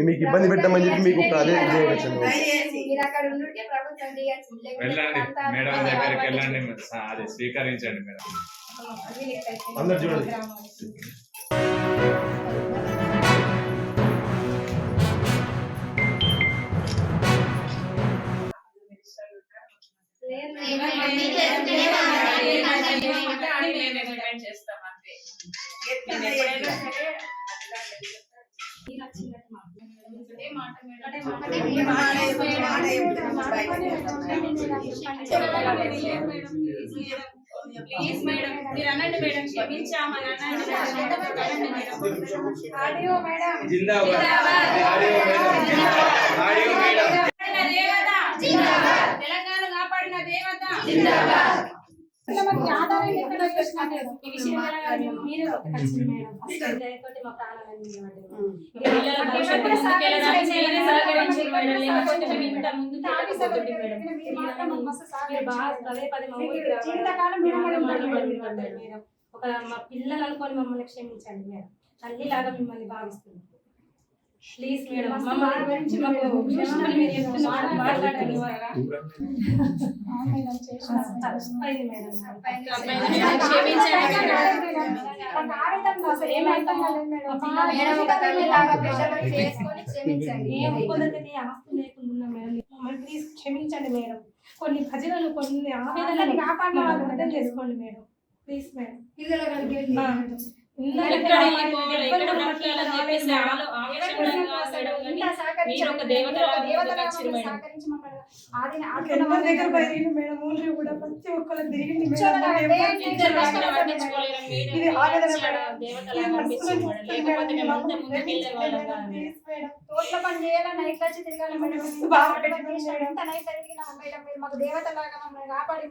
మీకు ఇబ్బంది పెట్టమని చెప్పి మీకు అదే చేయవచ్చు. మేడం దగ్గరికి వెళ్ళండి, అది స్వీకరించండి మేడం. అందరు చూడండి. ప్లీజ్ మేడం మీరు అనండి మేడం, క్షమించామని అనండి మేడం. తెలంగాణ కాపాడిన దేవత మా పిల్లలు అనుకొని మమ్మల్ని క్షమించండి మేడం. తల్లిలాగా మిమ్మల్ని భావిస్తుంది. ప్లీజ్ మేడం ప్లీజ్ క్షమించండి మేడం. కొన్ని భజనలు కొన్ని ఆవేదనలు అర్థం చేసుకోండి మేడం. Please madam. తోట్ల పని చేయాలని నైట్ వచ్చి తిరగాలి మేడం. మాకు దేవత లాగా మమ్మల్ని కాపాడి